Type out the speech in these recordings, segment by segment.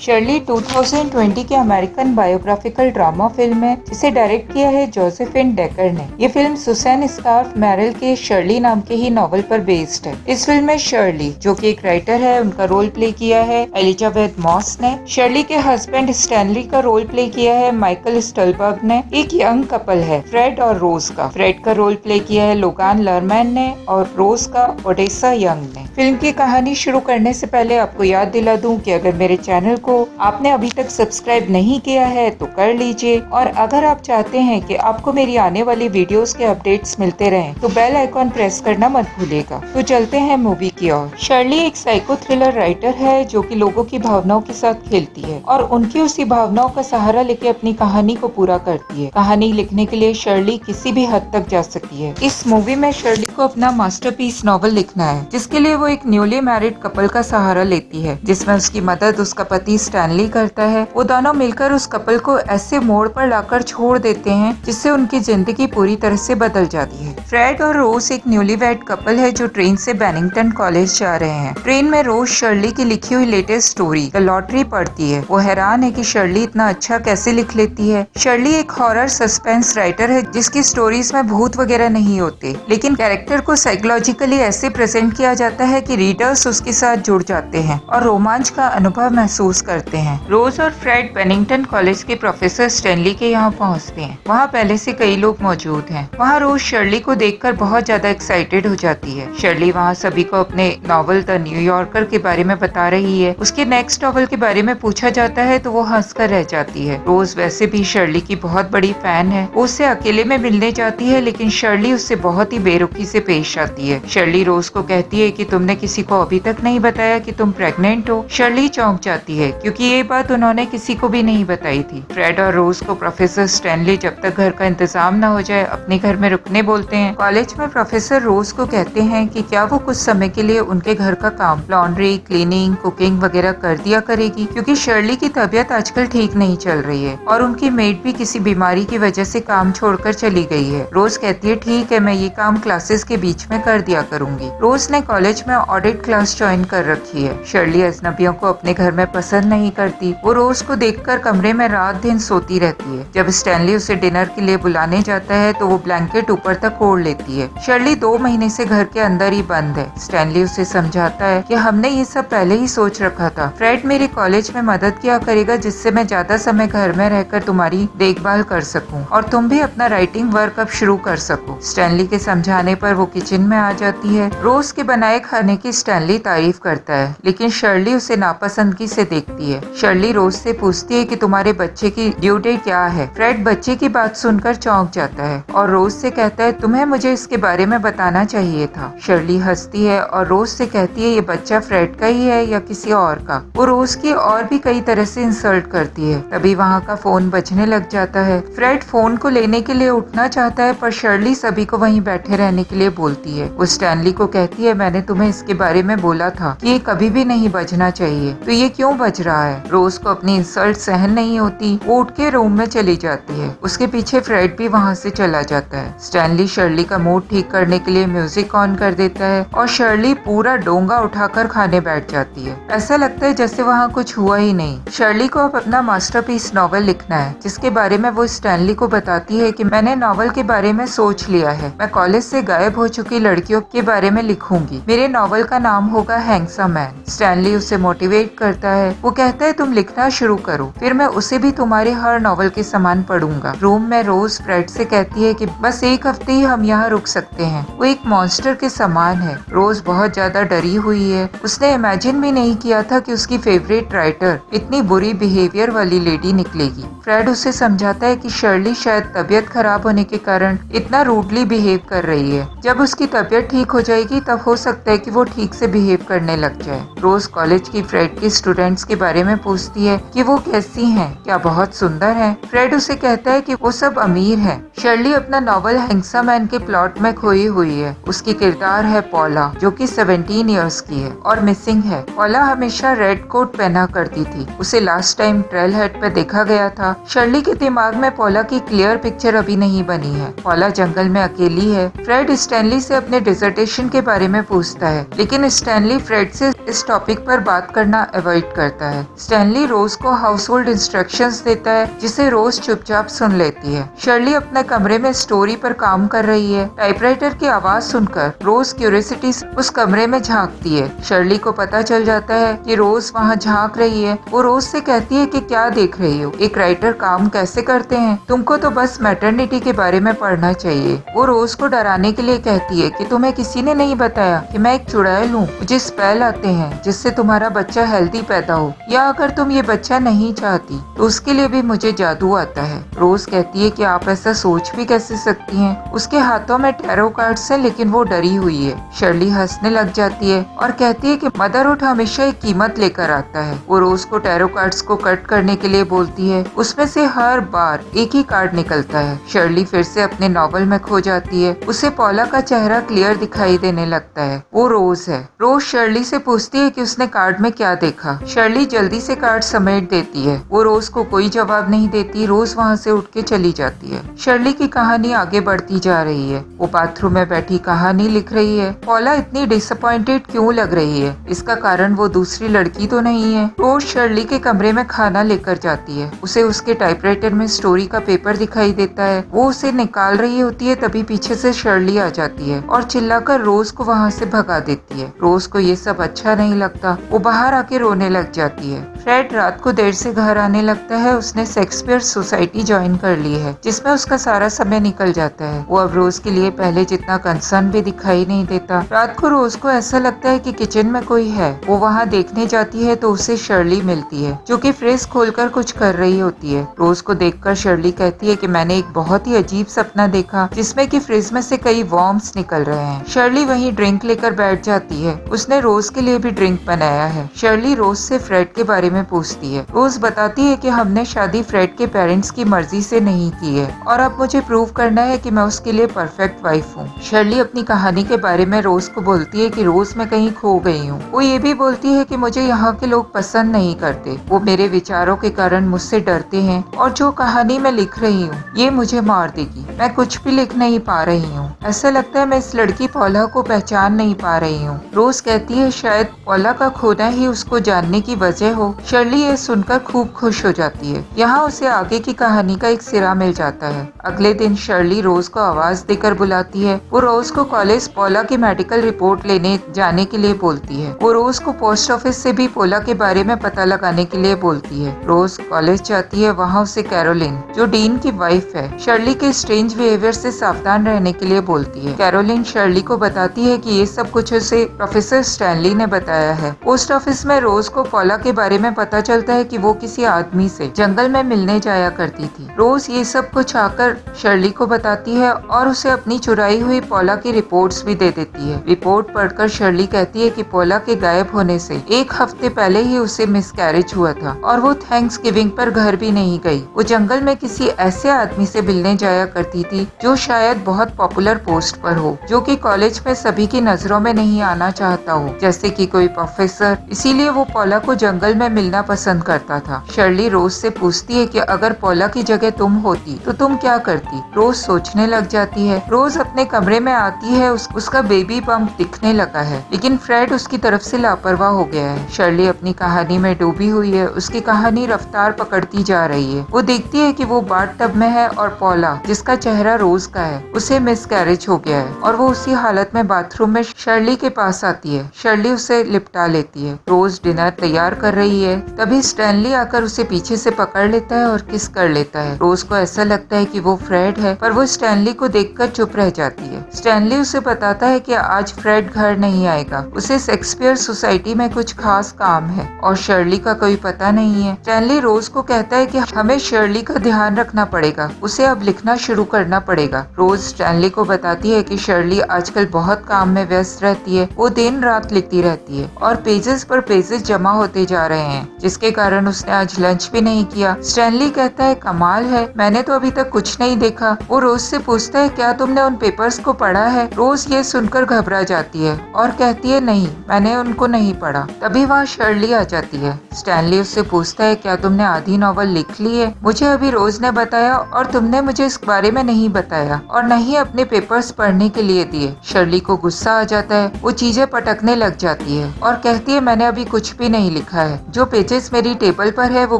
Shirley 2020 की American biographical drama film है जिसे डायरेक्ट किया है जोसेफिन डेकर ने। ये फिल्म सुसैन स्कार्फ मैरल के शर्ली नाम के ही नॉवल पर बेस्ड है। इस फिल्म में शर्ली जो कि एक राइटर है, उनका रोल प्ले किया है एलिजाबेथ मॉस ने। शर्ली के हस्बैंड स्टैनली का रोल प्ले किया है माइकल स्टलबर्ग ने। एक यंग कपल है फ्रेड और रोज का। फ्रेड का रोल प्ले किया है लोगान लर्मैन ने और रोज का ओडेसा यंग ने। फिल्म की कहानी शुरू करने से पहले आपको याद दिला दूं कि अगर मेरे चैनल को आपने अभी तक सब्सक्राइब नहीं किया है तो कर लीजिए, और अगर आप चाहते हैं कि आपको मेरी आने वाली वीडियोस के अपडेट्स मिलते रहें तो बेल आइकॉन प्रेस करना मत भूलिएगा। तो चलते हैं मूवी की ओर। शर्ली एक साइको थ्रिलर राइटर है जो कि लोगों की भावनाओं के साथ खेलती है और उनकी उसी भावनाओं का सहारा लेके अपनी कहानी को पूरा करती है। कहानी लिखने के लिए शर्ली किसी भी हद तक जा सकती है। इस मूवी में शर्ली को अपना मास्टरपीस नॉवल लिखना है जिसके लिए वो एक न्यूली मैरिड कपल का सहारा लेती है, जिसमें उसकी मदद उसका पति स्टैनली करता है। वो दोनों मिलकर उस कपल को ऐसे मोड़ पर लाकर छोड़ देते हैं जिससे उनकी जिंदगी पूरी तरह से बदल जाती है। फ्रेड और रोज एक न्यूलीवैड कपल है जो ट्रेन से बेनिंगटन कॉलेज जा रहे हैं। ट्रेन में रोज शर्ली की लिखी हुई लेटेस्ट स्टोरी द लॉटरी पढ़ती है। वो हैरान है कि शर्ली इतना अच्छा कैसे लिख लेती है। शर्ली एक हॉरर सस्पेंस राइटर है जिसकी स्टोरीज में भूत वगैरह नहीं होते, लेकिन कैरेक्टर को साइकोलॉजिकली ऐसे प्रेजेंट किया जाता है कि रीडर्स उसके साथ जुड़ जाते हैं और रोमांच का अनुभव महसूस करते हैं। रोज और फ्रेड बेनिंगटन कॉलेज के प्रोफेसर स्टैनली के यहाँ पहुँचते हैं। वहाँ पहले से कई लोग मौजूद हैं। वहाँ रोज शर्ली को देखकर बहुत ज्यादा एक्साइटेड हो जाती है। शर्ली वहाँ सभी को अपने नॉवल द न्यूयॉर्कर के बारे में बता रही है। उसके नेक्स्ट नॉवल के बारे में पूछा जाता है तो वो हंसकर रह जाती है। रोज वैसे भी शर्ली की बहुत बड़ी फैन है। वो उससे अकेले में मिलने जाती है, लेकिन शर्ली उससे बहुत ही बेरुखी से पेश आती है। शर्ली रोज को कहती है कि तुमने किसी को अभी तक नहीं बताया कि तुम प्रेग्नेंट हो। शर्ली चौंक जाती है क्योंकि ये बात उन्होंने किसी को भी नहीं बताई थी। फ्रेड और रोज को प्रोफेसर स्टैनली जब तक घर का इंतजाम न हो जाए अपने घर में रुकने बोलते हैं। कॉलेज में प्रोफेसर रोज को कहते हैं कि क्या वो कुछ समय के लिए उनके घर का काम, लॉन्ड्री, क्लीनिंग, कुकिंग वगैरह कर दिया करेगी, क्योंकि शर्ली की तबीयत आजकल ठीक नहीं चल रही है और उनकी मेड भी किसी बीमारी की वजह से काम छोड़कर चली गई है। रोज कहती है ठीक है, मैं ये काम क्लासेस के बीच में कर दिया करूंगी। रोज ने कॉलेज में ऑडिट क्लास ज्वाइन कर रखी है। शर्ली अजनबियों को अपने घर में पसंद नहीं करती। वो रोज को देखकर कमरे में रात दिन सोती रहती है। जब स्टैनली उसे डिनर के लिए बुलाने जाता है तो वो ब्लैंकेट ऊपर तक ओढ़ लेती है। शर्ली 2 महीने से घर के अंदर ही बंद है। स्टैनली उसे समझाता है कि हमने ये सब पहले ही सोच रखा था। फ्रेड मेरे कॉलेज में मदद किया करेगा जिससे मैं ज्यादा समय घर में रहकर तुम्हारी देखभाल कर सकूं और तुम भी अपना राइटिंग वर्क अब शुरू कर सको। स्टैनली के समझाने पर वो किचन में आ जाती है। रोज के बनाए खाने की स्टैनली तारीफ करता है, लेकिन शर्ली उसे नापसंदगी से देखती है। शर्ली रोज से पूछती है कि तुम्हारे बच्चे की ड्यू डेट क्या है। फ्रेड बच्चे की बात सुनकर चौंक जाता है और रोज से कहता है तुम्हें मुझे इसके बारे में बताना चाहिए था। शर्ली हंसती है और रोज से कहती है ये बच्चा फ्रेड का ही है या किसी और का। वो रोज की और भी कई तरह से इंसल्ट करती है। तभी वहाँ का फोन बजने लग जाता है। फ्रेड फोन को लेने के लिए उठना चाहता है पर शर्ली सभी को वहीं बैठे रहने के लिए बोलती है। वो स्टैनली को कहती है मैंने तुम्हें इसके बारे में बोला था कि ये कभी भी नहीं बजना चाहिए, तो ये क्यों बज रहा है। रोज को अपनी इंसल्ट सहन नहीं होती। वो उठ के रूम में चली जाती है। उसके पीछे फ्रेड भी वहाँ से चला जाता है। स्टैनली शर्ली का मूड ठीक करने के लिए म्यूजिक ऑन कर देता है और शर्ली पूरा डोंगा उठाकर खाने बैठ जाती है। ऐसा लगता है जैसे वहाँ कुछ हुआ ही नहीं। शर्ली को अब अपना मास्टरपीस नॉवल लिखना है जिसके बारे में वो स्टैनली को बताती है कि मैंने नॉवल के बारे में सोच लिया है। मैं कॉलेज से गायब हो चुकी लड़कियों के बारे में लिखूंगी। मेरे नॉवल का नाम होगा हैंडसम मैन। स्टैनली उसे मोटिवेट करता है। वो कहता है तुम लिखना शुरू करो, फिर मैं उसे भी तुम्हारे हर नॉवल के समान पढ़ूंगा। रूम में रोज फ्रेड से कहती है कि बस एक हफ्ते ही हम यहाँ रुक सकते हैं। वो एक मॉन्स्टर के समान है। रोज बहुत ज्यादा डरी हुई है। उसने इमेजिन भी नहीं किया था कि उसकी फेवरेट राइटर इतनी बुरी बिहेवियर वाली लेडी निकलेगी। फ्रेड उसे समझाता है कि शर्ली शायद तबीयत खराब होने के कारण इतना रूडली बिहेव कर रही है। जब उसकी तबीयत ठीक हो जाएगी तब हो सकता है कि वो ठीक से बिहेव करने लग जाए। रोज कॉलेज की फ्रेड के स्टूडेंट्स के बारे में पूछती है कि वो कैसी हैं, क्या बहुत सुंदर हैं। फ्रेड उसे कहता है कि वो सब अमीर हैं। शर्ली अपना नॉवल हैंडसम मैन के प्लॉट में खोई हुई है। उसकी किरदार है पॉला जो कि 17 इयर्स की है और मिसिंग है। पॉला हमेशा रेड कोट पहना करती थी। उसे लास्ट टाइम ट्रेल हेड पे देखा गया था। शर्ली के दिमाग में पॉला की क्लियर पिक्चर अभी नहीं बनी है। पॉला जंगल में अकेली है। फ्रेड स्टैनली से अपने डिसर्टेशन के बारे में पूछता है, लेकिन स्टैनली फ्रेड से इस टॉपिक पर बात करना अवॉइड करता है। है। स्टैनली रोज को हाउस होल्ड इंस्ट्रक्शंस देता है जिसे रोज चुपचाप सुन लेती है। शर्ली अपने कमरे में स्टोरी पर काम कर रही है। टाइपराइटर की आवाज सुनकर रोज क्यूरियोसिटी से उस कमरे में झांकती है। शर्ली को पता चल जाता है कि रोज वहाँ झांक रही है। वो रोज से कहती है कि क्या देख रही हो, एक राइटर काम कैसे करते हैं, तुमको तो बस मैटरनिटी के बारे में पढ़ना चाहिए। वो रोज को डराने के लिए कहती है कि तुम्हें किसी ने नहीं बताया कि मैं एक चुड़ैल हूँ, मुझे स्पेल आते हैं जिससे तुम्हारा बच्चा हेल्दी पैदा हो, या अगर तुम ये बच्चा नहीं चाहती तो उसके लिए भी मुझे जादू आता है। रोज कहती है कि आप ऐसा सोच भी कैसे सकती हैं। उसके हाथों में टैरो कार्ड्स हैं लेकिन वो डरी हुई है। शर्ली हंसने लग जाती है और कहती है कि मदरहुड हमेशा एक कीमत लेकर आता है। वो रोज को टैरो कार्ड्स को कट करने के लिए बोलती है। उसमें से हर बार एक ही कार्ड निकलता है। शर्ली फिर से अपने नॉवल में खो जाती है। उसे पॉला का चेहरा क्लियर दिखाई देने लगता है। वो रोज है। रोज शर्ली से पूछती है कि उसने कार्ड में क्या देखा। शर्ली जल्दी से कार्ड समेट देती है। वो रोज को कोई जवाब नहीं देती। रोज वहाँ से उठ के चली जाती है। शर्ली की कहानी आगे बढ़ती जा रही है। वो बाथरूम में बैठी कहानी लिख रही है। पॉला इतनी डिसअपॉइंटेड क्यों लग रही है, इसका कारण वो दूसरी लड़की तो नहीं है। रोज शर्ली के कमरे में खाना लेकर जाती है। उसे उसके टाइपराइटर में स्टोरी का पेपर दिखाई देता है। वो उसे निकाल रही होती है, तभी पीछे से शर्ली आ जाती है और चिल्लाकर रोज को वहाँ से भगा देती है। रोज को ये सब अच्छा नहीं लगता। वो बाहर आके रोने लग जाती है। फ्रेड रात को देर से घर आने लगता है। उसने शेक्सपियर सोसाइटी ज्वाइन कर ली है जिसमें उसका सारा समय निकल जाता है। वो अब रोज के लिए पहले जितना कंसर्न भी दिखाई नहीं देता। रात को रोज को ऐसा लगता है कि किचन में कोई है। वो वहाँ देखने जाती है तो उसे शर्ली मिलती है जो कि फ्रिज खोलकर कुछ कर रही होती है। रोज को देखकर शर्ली कहती है कि मैंने एक बहुत ही अजीब सपना देखा जिसमें कि फ्रिज में से कई वॉर्म्स निकल रहे हैं। शर्ली वहीं ड्रिंक लेकर बैठ जाती है। उसने रोज के लिए भी ड्रिंक बनाया है। शर्ली रोज से फ्रेड के बारे में पूछती है। रोज बताती है कि हमने शादी फ्रेड के पेरेंट्स की मर्जी से नहीं की है और अब मुझे प्रूव करना है कि मैं उसके लिए परफेक्ट वाइफ हूँ। शर्ली अपनी कहानी के बारे में रोज को बोलती है कि रोज मैं कहीं खो गई हूँ। वो ये भी बोलती है कि मुझे यहाँ के लोग पसंद नहीं करते। वो मेरे विचारों के कारण मुझसे डरते हैं और जो कहानी मैं लिख रही हूँ ये मुझे मार देगी। मैं कुछ भी लिख नहीं पा रही हूँ। ऐसा लगता है मैं इस लड़की पॉला को पहचान नहीं पा रही हूँ। रोज कहती है शायद पॉला का खोना ही उसको जानने की वजह हो। शर्ली ये सुनकर खूब खुश हो जाती है। यहाँ उसे आगे की कहानी का एक सिरा मिल जाता है। अगले दिन शर्ली रोज को आवाज देकर बुलाती है। वो रोज को कॉलेज पॉला की मेडिकल रिपोर्ट लेने जाने के लिए बोलती है। वो रोज को पोस्ट ऑफिस से भी पॉला के बारे में पता लगाने के लिए बोलती है। रोज कॉलेज जाती है। वहाँ उसे कैरोलिन जो डीन की वाइफ है शर्ली के स्ट्रेंज बिहेवियर से सावधान रहने के लिए बोलती है। कैरोलिन शर्ली को बताती है कि ये सब कुछ उसे प्रोफेसर स्टैनली ने बताया है। पोस्ट ऑफिस में रोज को पॉला के बारे में पता चलता है कि वो किसी आदमी से जंगल में मिलने जाया करती थी। रोज ये सब कुछ आकर शर्ली को बताती है और उसे अपनी चुराई हुई पॉला की रिपोर्ट्स भी दे देती है। रिपोर्ट पढ़कर शर्ली कहती है कि पॉला के गायब होने से एक हफ्ते पहले ही उसे मिसकैरेज हुआ था और वो थैंक्स गिविंग पर घर भी नहीं गई। वो जंगल में किसी ऐसे आदमी से मिलने जाया करती थी जो शायद बहुत पॉपुलर पोस्ट पर हो, जो कि कॉलेज में सभी की नजरों में नहीं आना चाहता हो, जैसे कि कोई प्रोफेसर। इसीलिए वो पॉला को जंगल में मिलना पसंद करता था। शर्ली रोज से पूछती है कि अगर पॉला की जगह तुम होती तो तुम क्या करती। रोज सोचने लग जाती है। रोज अपने कमरे में आती है। उसका बेबी बम्प दिखने लगा है लेकिन फ्रेड उसकी तरफ से लापरवाह हो गया है। शर्ली अपनी कहानी में डूबी हुई है। उसकी कहानी रफ्तार पकड़ती जा रही है। वो देखती है कि वो बाथ टब में है और पॉला जिसका चेहरा रोज का है उसे मिसकैरेज हो गया है और वो उसी हालत में बाथरूम में शर्ली के पास आती है। शर्ली उसे लिपटा लेती है। रोज डिनर तैयार कर रही है तभी स्टैनली आकर उसे पीछे से पकड़ लेता है और किस कर लेता है। रोज को ऐसा लगता है कि वो फ्रेड है पर वो स्टैनली को देखकर चुप रह जाती है। स्टैनली उसे बताता है कि आज फ्रेड घर नहीं आएगा, उसे शेक्सपियर सोसाइटी में कुछ खास काम है और शर्ली का कोई पता नहीं है। स्टैनली रोज को कहता है कि हमें शर्ली का ध्यान रखना पड़ेगा, उसे अब लिखना शुरू करना पड़ेगा। रोज स्टैनली को बताती है कि शर्ली आजकल बहुत काम में व्यस्त रहती है। वो दिन रात लिखती रहती है और पेजेस पर पेजेस जमा होते जा रहे हैं जिसके कारण उसने आज लंच भी नहीं किया। स्टैनली कहता है कमाल है, मैंने तो अभी तक कुछ नहीं देखा। वो रोज से पूछता है क्या तुमने उन पेपर्स को पढ़ा है। रोज ये सुनकर घबरा जाती है और कहती है नहीं, मैंने उनको नहीं पढ़ा। तभी वहाँ शर्ली आ जाती है। स्टैनली उससे पूछता है क्या तुमने आधी नॉवल लिख ली है। मुझे अभी रोज ने बताया और तुमने मुझे इस बारे में नहीं बताया और न ही अपने पेपर्स पढ़ने के लिए दिए। शर्ली को गुस्सा आ जाता है। वो चीजें पटकने लग जाती है और कहती है मैंने अभी कुछ भी नहीं लिखा है। जो पेजेस जिस मेरी टेबल पर है वो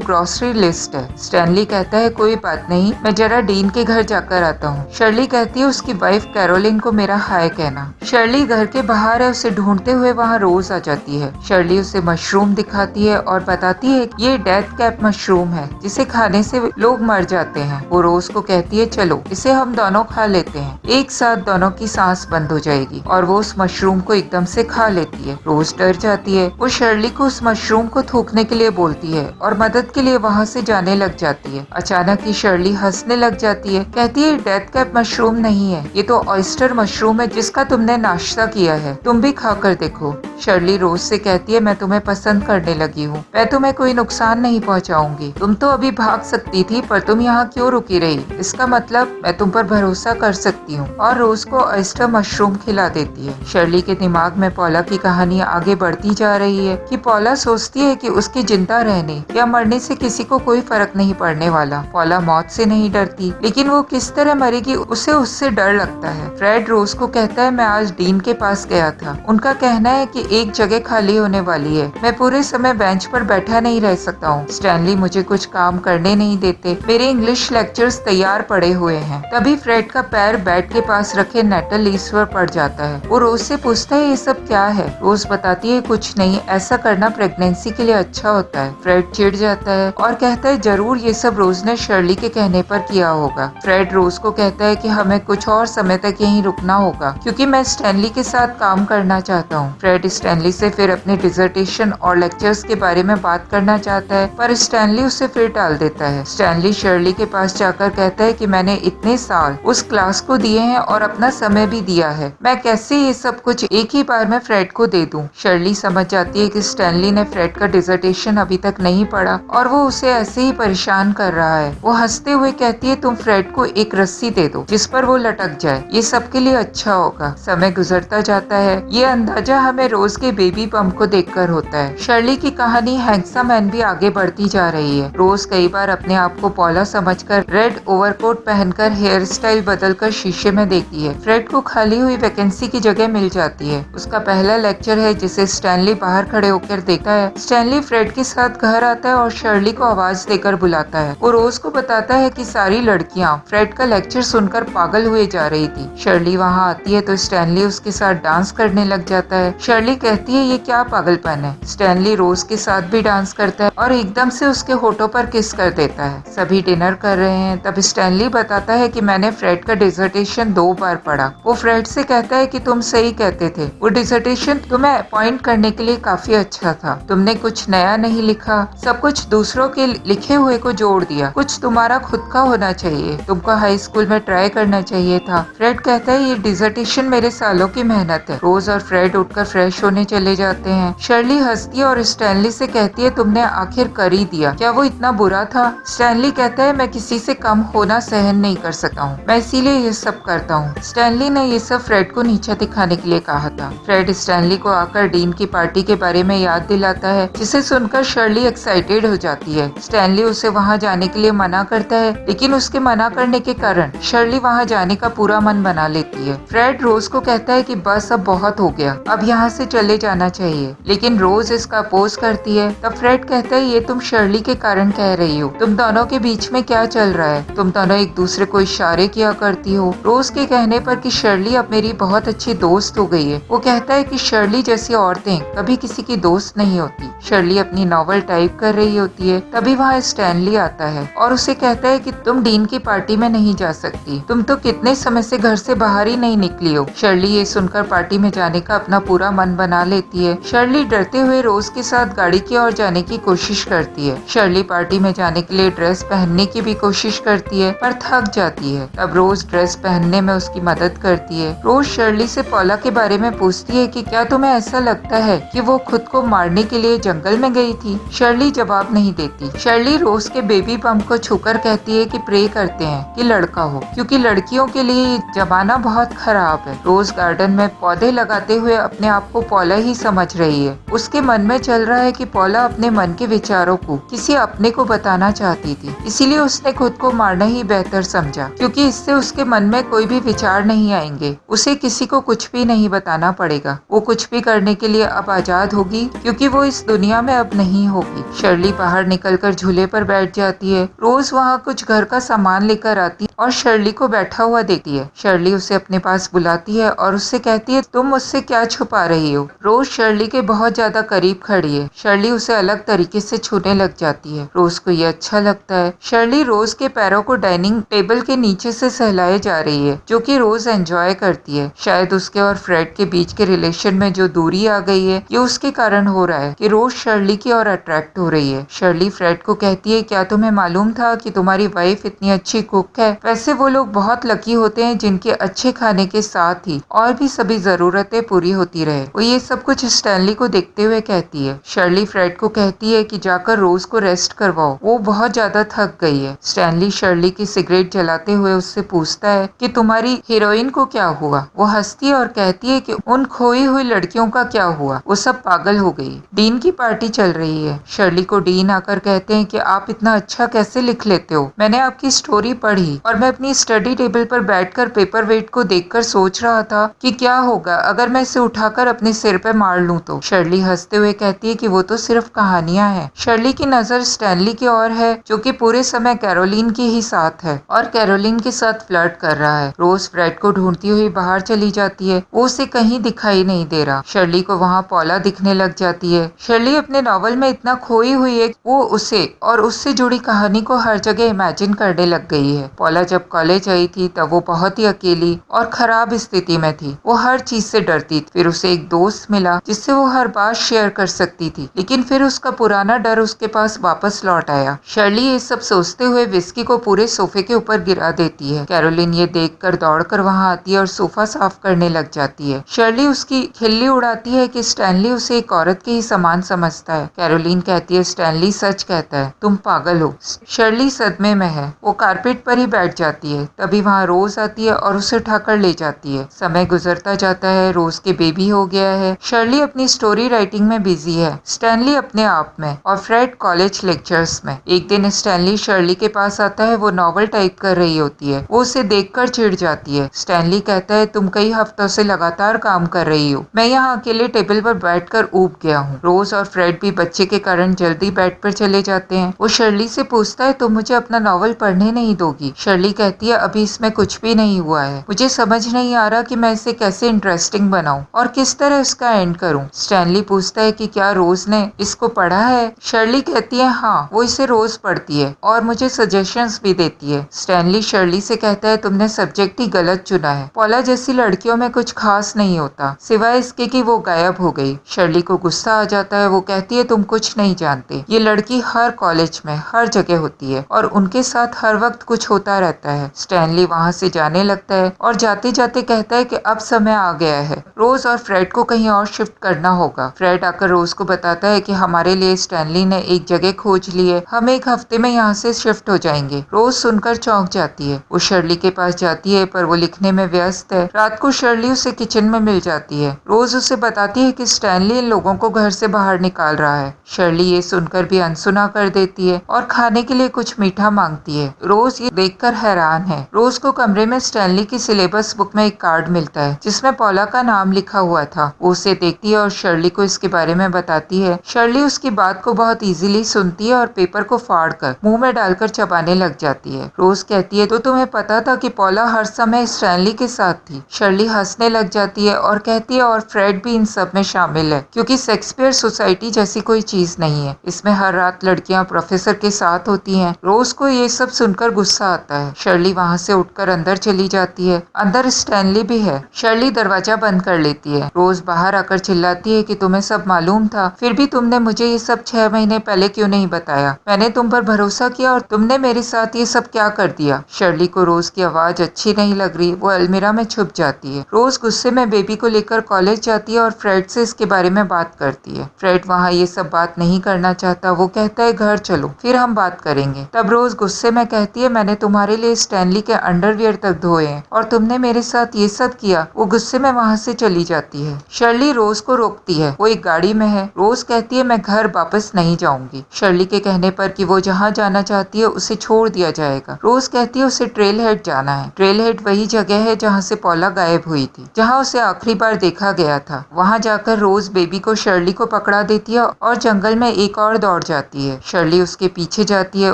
ग्रोसरी लिस्ट है। स्टैनली कहता है कोई बात नहीं, मैं जरा डीन के घर जाकर आता हूँ। शर्ली कहती है उसकी वाइफ कैरोलिन को मेरा हाय कहना। शर्ली घर के बाहर है, उसे ढूंढते हुए वहाँ रोज आ जाती है। शर्ली उसे मशरूम दिखाती है और बताती है कि ये डेथ कैप मशरूम है जिसे खाने से लोग मर जाते हैं। वो रोज को कहती है चलो इसे हम दोनों खा लेते हैं, एक साथ दोनों की सांस बंद हो जाएगी, और वो उस मशरूम को एकदम से खा लेती है। रोज डर जाती है। वो शर्ली को उस मशरूम को थूकने के लिए बोलती है और मदद के लिए वहाँ से जाने लग जाती है। अचानक ही शर्ली हंसने लग जाती है, कहती है डेथ कैप मशरूम नहीं है, ये तो ऑयस्टर मशरूम है जिसका तुमने नाश्ता किया है, तुम भी खाकर देखो। शर्ली रोज से कहती है मैं तुम्हें पसंद करने लगी हूँ, मैं तुम्हें कोई नुकसान नहीं पहुँचाऊंगी, तुम तो अभी भाग सकती थी पर तुम यहाँ क्यों रुकी रही, इसका मतलब मैं तुम पर भरोसा कर सकती हूँ। और रोज को ऑयस्टर मशरूम खिला देती है। शर्ली के दिमाग में पॉला की कहानी आगे बढ़ती जा रही है कि पॉला सोचती है कि उसके जिंदा रहने या मरने से किसी को कोई फर्क नहीं पड़ने वाला। पॉला मौत से नहीं डरती, लेकिन वो किस तरह मरेगी उसे उससे डर लगता है। फ्रेड रोज को कहता है मैं आज डीन के पास गया था, उनका कहना है कि एक जगह खाली होने वाली है, मैं पूरे समय बेंच पर बैठा नहीं रह सकता हूँ। स्टैनली मुझे कुछ काम करने नहीं देते, मेरे इंग्लिश लेक्चर्स तैयार पड़े हुए हैं। तभी फ्रेड का पैर बेड के पास रखे नेटल लीव्स पर पड़ जाता है। वो रोज से पूछता है ये सब क्या है। रोज बताती है कुछ नहीं, ऐसा करना प्रेगनेंसी के लिए अच्छा होता है। फ्रेड चिढ़ जाता है और कहता है जरूर ये सब रोज ने शर्ली के कहने पर किया होगा। फ्रेड रोज को कहता है कि हमें कुछ और समय तक यहीं रुकना होगा क्योंकि मैं स्टैनली के साथ काम करना चाहता हूँ। फ्रेड स्टैनली से फिर अपने डिसर्टेशन और लेक्चर्स के बारे में बात करना चाहता है पर स्टैनली उसे फिर टाल देता है। स्टैनली शर्ली के पास जाकर कहता है कि मैंने इतने साल उस क्लास को दिए हैं और अपना समय भी दिया है, मैं कैसे ये सब कुछ एक ही बार में फ्रेड को दे दूं। शर्ली समझ जाती है कि स्टैनली ने फ्रेड का डिसर्टेशन अभी तक नहीं पढ़ा और वो उसे ऐसे ही परेशान कर रहा है। वो हंसते हुए कहती है तुम फ्रेड को एक रस्सी दे दो जिस पर वो लटक जाए, ये सबके लिए अच्छा होगा। समय गुजरता जाता है। ये अंदाजा हमें रोज के बेबी बम्प को देखकर होता है। शर्ली की कहानी हैंडसम मैन भी आगे बढ़ती जा रही है। रोज कई बार अपने आप को पॉला समझकर रेड ओवरकोट पहनकर हेयर स्टाइल बदलकर शीशे में देखती है। फ्रेड को खाली हुई वैकेंसी की जगह मिल जाती है। उसका पहला लेक्चर है जिसे स्टैनली बाहर खड़े होकर देखता है। स्टैनली फ्रेड के साथ घर आता है और शर्ली को आवाज देकर बुलाता है। वो रोज को बताता है कि सारी लड़कियां फ्रेड का लेक्चर सुनकर पागल हुए जा रही थी। शर्ली वहाँ आती है तो स्टैनली उसके साथ डांस करने लग जाता है। शर्ली कहती है ये क्या पागलपन है। स्टैनली रोज के साथ भी डांस करता है और एकदम से उसके होठों पर किस कर देता है। सभी डिनर कर रहे हैं तब स्टैनली बताता है कि मैंने फ्रेड का डिसर्टेशन 2 बार पढ़ा। वो फ्रेड से कहता है कि तुम सही कहते थे, वो डिसर्टेशन तुम्हें अपॉइंट करने के लिए काफी अच्छा था, तुमने कुछ नया नहीं लिखा, सब कुछ दूसरों के लिखे हुए को जोड़ दिया, कुछ तुम्हारा खुद का होना चाहिए, तुमको हाई स्कूल में ट्राई करना चाहिए था। फ्रेड कहता है ये डिसर्टेशन मेरे सालों की मेहनत है। रोज और फ्रेड उठकर फ्रेश होने चले जाते हैं। शर्ली हंसती है और स्टैनली से कहती है तुमने आखिर कर ही दिया, क्या वो इतना बुरा था। स्टैनली कहता है मैं किसी से कम होना सहन नहीं कर सकता हूँ, मैं इसीलिए ये सब करता हूँ। स्टैनली ने ये सब फ्रेड को नीचा दिखाने के लिए कहा था। फ्रेड स्टैनली को आकर डीन की पार्टी के बारे में याद दिलाता है जिसे सुनकर शर्ली एक्साइटेड हो जाती है। स्टैनली उसे वहाँ जाने के लिए मना करता है लेकिन उसके मना करने के कारण शर्ली वहाँ जाने का पूरा मन बना लेती है। फ्रेड रोज को कहता है कि बस अब बहुत हो गया, अब यहाँ से चले जाना चाहिए, लेकिन रोज इसका अपोज करती है। तब फ्रेड कहता है ये तुम शर्ली के कारण कह रही हो, तुम दोनों के बीच में क्या चल रहा है, तुम दोनों एक दूसरे को इशारे किया करती हो। रोज के कहने पर कि शर्ली अब मेरी बहुत अच्छी दोस्त हो गई है। वो कहता है कि शर्ली जैसी औरतें कभी किसी की दोस्त नहीं होती। शर्ली अपनी नॉवल टाइप कर रही होती है तभी वहाँ स्टैनली आता है और उसे कहता है कि तुम डीन की पार्टी में नहीं जा सकती, तुम तो कितने समय से घर से बाहर ही नहीं निकली हो। शर्ली ये सुनकर पार्टी में जाने का अपना पूरा मन बना लेती है। शर्ली डरते हुए रोज के साथ गाड़ी की ओर जाने की कोशिश करती है। शर्ली पार्टी में जाने के लिए ड्रेस पहनने की भी कोशिश करती है पर थक जाती है। तब रोज ड्रेस पहनने में उसकी मदद करती है। रोज शर्ली से पॉला के बारे में पूछती है कि क्या तुम्हें ऐसा लगता है कि वो खुद को मारने के लिए जंगल में गई थी। शर्ली जवाब नहीं देती। शर्ली रोज के बेबी बम्प को छूकर कहती है कि प्रे करते हैं कि लड़का हो, क्योंकि लड़कियों के लिए ये जमाना बहुत खराब है। रोज गार्डन में पौधे लगाते हुए अपने आप को पॉला ही समझ रही है। उसके मन में चल रहा है कि पॉला अपने मन के विचारों को किसी अपने को बताना चाहती थी, इसीलिए उसने खुद को मारना ही बेहतर समझा, क्योंकि इससे उसके मन में कोई भी विचार नहीं आएंगे। उसे किसी को कुछ भी नहीं बताना पड़ेगा। वो कुछ भी करने के लिए अब आजाद होगी, क्योंकि वो इस दुनिया में अब नहीं होगी। शर्ली बाहर निकलकर झूले पर बैठ जाती है। रोज वहाँ कुछ घर का सामान लेकर आती और शर्ली को बैठा हुआ देखती है। शर्ली उसे अपने पास बुलाती है और उससे कहती है, तुम मुझसे क्या छुपा रही हो। रोज शर्ली के बहुत ज्यादा करीब खड़ी है। शर्ली उसे अलग तरीके से छूने लग जाती है। रोज को ये अच्छा लगता है। शर्ली रोज के पैरों को डाइनिंग टेबल के नीचे से सहलाए जा रही है, जो कि रोज एंजॉय करती है। शायद उसके और फ्रेड के बीच के रिलेशन में जो दूरी आ गई है, ये उसके कारण हो रहा है कि रोज शर्ली की ओर अट्रैक्ट हो रही है। शर्ली फ्रेड को कहती है, क्या तुम्हें मालूम था कि तुम्हारी वाइफ इतनी अच्छी कुक है। वैसे वो लोग बहुत लकी होते हैं जिनके अच्छे खाने के साथ ही और भी सभी जरूरतें पूरी होती रहे। वो ये सब कुछ स्टैनली को देखते हुए कहती है। शर्ली फ्रेड को कहती है कि जाकर रोज को रेस्ट करवाओ, वो बहुत ज्यादा थक गई है। स्टैनली शर्ली की सिगरेट जलाते हुए उससे पूछता है कि तुम्हारी हीरोइन को क्या हुआ। वो हंसती है और कहती है कि उन खोई हुई लड़कियों का क्या हुआ, वो सब पागल हो गई। डीन की पार्टी चल रही है। शर्ली को डीन आकर कहते हैं कि आप इतना अच्छा कैसे लिख लेते हो। मैंने आपकी स्टोरी पढ़ी और मैं अपनी स्टडी टेबल पर बैठकर पेपर वेट को देखकर सोच रहा था कि क्या होगा अगर मैं इसे उठाकर अपने सिर पे मार लूं तो। शर्ली हंसते हुए कहती है कि वो तो सिर्फ कहानियां हैं। शर्ली की नजर स्टैनली की ओर है, जो कि पूरे समय कैरोलिन के ही साथ है और कैरोलिन के साथ फ्लर्ट कर रहा है। रोज फ्रेड को ढूंढती हुई बाहर चली जाती है। वो उसे कहीं दिखाई नहीं दे रहा। शर्ली को वहाँ पॉला दिखने लग जाती है। शर्ली अपने नॉवल में इतना खोई हुई है, वो उसे और उससे जुड़ी कहानी को हर जगह इमेजिन करने लग गई है। पॉला जब कॉलेज आई थी तब वो बहुत ही अकेली और खराब स्थिति में थी। वो हर चीज से डरती थी। फिर उसे एक दोस्त मिला जिससे वो हर बात शेयर कर सकती थी, लेकिन फिर उसका पुराना डर उसके पास वापस लौट आया। शर्ली ये सब सोचते हुए विस्की को पूरे सोफे के ऊपर गिरा देती है। कैरोलिन ये देखकर दौड़कर वहाँ आती है और सोफा साफ करने लग जाती है। शर्ली उसकी खिल्ली उड़ाती है कि स्टैनली उसे एक औरत के ही समान समझता है। कैरोलिन कहती है, स्टैनली सच कहता है, तुम पागल हो। शर्ली सदमे में है। वो कारपेट पर ही बैठ जाती है। तभी वहाँ रोज आती है और उसे उठाकर ले जाती है। समय गुजरता जाता है। रोज के बेबी हो गया है। शर्ली अपनी स्टोरी राइटिंग में बिजी है। स्टैनली अपने आप में और फ्रेड कॉलेज लेक्चर्स में। एक दिन स्टैनली शर्ली के पास आता है। वो नॉवल टाइप कर रही होती है। वो उसे देखकर चिढ़ जाती है। स्टैनली कहता है, तुम कई हफ्तों से लगातार काम कर रही हो, मैं यहाँ अकेले टेबल पर बैठकर ऊब गया हूँ। रोज और फ्रेड भी बच्चे के कारण जल्दी बेड पर चले जाते हैं। वो शर्ली से पूछता है, तुम मुझे अपना नॉवल पढ़ने नहीं दोगी। शर्ली कहती है, अभी इसमें कुछ भी नहीं हुआ है। मुझे समझ नहीं आ रहा कि मैं इसे कैसे इंटरेस्टिंग बनाऊं और किस तरह इसका एंड करूं। स्टैनली पूछता है कि क्या रोज ने इसको पढ़ा है। शर्ली कहती है, हाँ, वो इसे रोज पढ़ती है और मुझे सजेशंस भी देती है। स्टैनली शर्ली से कहता है, तुमने सब्जेक्ट ही गलत चुना है। पॉला जैसी लड़कियों में कुछ खास नहीं होता, सिवाय इसके कि वो गायब हो गई। शर्ली को गुस्सा आ जाता है। वो कहती है, तुम कुछ नहीं जानते। ये लड़की हर कॉलेज में हर जगह होती है और उनके साथ हर वक्त कुछ होता रहता है। स्टैनली वहाँ से जाने लगता है और जाते जाते कहता है कि अब समय आ गया है, रोज और फ्रेड को कहीं और शिफ्ट करना होगा। फ्रेड आकर रोज को बताता है कि हमारे लिए स्टैनली ने एक जगह खोज ली है, हम एक हफ्ते में यहाँ से शिफ्ट हो जाएंगे। रोज सुनकर चौंक जाती है। वो शर्ली के पास जाती है पर वो लिखने में व्यस्त है। रात को शर्ली उसे किचन में मिल जाती है। रोज उसे बताती है कि स्टैनली इन लोगों को घर से बाहर निकाल रहा है। शर्ली ये सुनकर भी अनसुना कर देती है और खाने के लिए कुछ मीठा मांगती है। रोज ये देखकर हैरान है। रोज को कमरे में स्टैनली की सिलेबस बुक में एक कार्ड मिलता है जिसमें पॉला का नाम लिखा हुआ था। वो उसे देखती है और शर्ली को इसके बारे में बताती है। शर्ली उसकी बात को बहुत इजीली सुनती है और पेपर को फाड़कर मुंह में डालकर चबाने लग जाती है। रोज कहती है, तो तुम्हें पता था कि पॉला हर समय स्टैनली के साथ थी। शर्ली हंसने लग जाती है और कहती है, और फ्रेड भी इन सब में शामिल है, क्योंकि शेक्सपियर सोसाइटी जैसी कोई चीज नहीं है। इसमें हर रात लड़कियां प्रोफेसर के साथ होती हैं। रोज को ये सब सुनकर गुस्सा आता है। शर्ली वहाँ से उठकर अंदर चली जाती है। अंदर स्टैनली भी है। शर्ली दरवाजा बंद कर लेती है। रोज बाहर आकर चिल्लाती है कि तुम्हें सब मालूम था, फिर भी तुमने मुझे ये सब 6 महीने पहले क्यों नहीं बताया। मैंने तुम पर भरोसा किया और तुमने मेरे साथ ये सब क्या कर दिया। शर्ली को रोज की आवाज अच्छी नहीं लग रही। वो अलमीरा में छुप जाती है। रोज गुस्से में बेबी को लेकर कॉलेज जाती है और फ्रेड से इसके बारे में बात करती है। फ्रेड वहाँ ये सब बात नहीं करना चाहता। वो कहता है, घर चलो, फिर हम बात करेंगे। तब रोज गुस्से में कहती है, मैंने तुम्हारे तुम्हारे लिए स्टैनली के अंडरवियर तक धोए हैं और तुमने मेरे साथ ये सब किया। वो गुस्से में वहाँ से चली जाती है। शर्ली रोज को रोकती है। वो एक गाड़ी में है। रोज कहती है मैं घर वापस नहीं जाऊंगी। शर्ली के कहने पर कि वो जहाँ जाना चाहती है उसे छोड़ दिया जाएगा। रोज कहती है उसे ट्रेल हेड जाना है। ट्रेल हेड वही जगह है जहाँ से पॉला गायब हुई थी, जहाँ उसे आखिरी बार देखा गया था। वहाँ जाकर रोज बेबी को शर्ली को पकड़ा देती है और जंगल में एक और दौड़ जाती है। शर्ली उसके पीछे जाती है।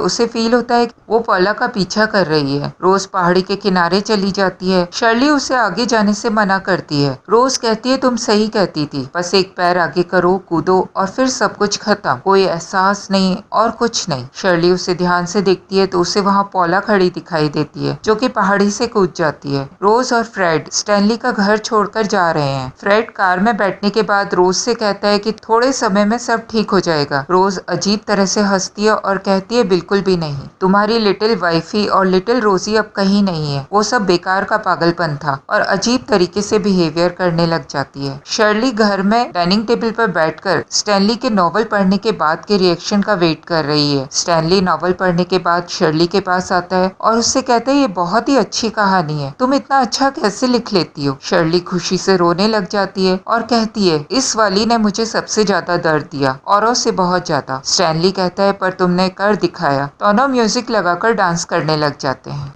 उसे फील होता है वो पॉला का पीछा कर रही है। रोज पहाड़ी के किनारे चली जाती है। शर्ली उसे आगे जाने से मना करती है। रोज कहती है तुम सही कहती थी, बस एक पैर आगे करो, कूदो और फिर सब कुछ खत्म, कोई एहसास नहीं और कुछ नहीं। शर्ली उसे ध्यान से देखती है तो उसे वहाँ पॉला खड़ी दिखाई देती है जो कि पहाड़ी से कूद जाती है। रोज और फ्रेड स्टैनली का घर छोड़कर जा रहे हैं। फ्रेड कार में बैठने के बाद रोज से कहता है कि थोड़े समय में सब ठीक हो जाएगा। रोज अजीब तरह से हंसती है और कहती है बिल्कुल भी नहीं, तुम्हारी लिटिल वाइफी और लिटिल रोजी अब कहीं नहीं है। वो सब बेकार का पागलपन था और अजीब तरीके से बिहेवियर करने लग जाती है। शर्ली घर में डाइनिंग टेबल पर बैठकर स्टैनली के नॉवल पढ़ने के बाद के रिएक्शन का वेट कर रही है। स्टैनली नॉवल पढ़ने के बाद शर्ली के पास आता है और उससे कहता है ये बहुत ही अच्छी कहानी है, तुम इतना अच्छा कैसे लिख लेती हो। शर्ली खुशी से रोने लग जाती है और कहती है इस वाली ने मुझे सबसे ज्यादा दर्द दिया, औरों से बहुत ज्यादा। स्टैनली कहता है पर तुमने कर दिखाया। दोनों म्यूजिक लगाकर डांस करने लग जाते हैं।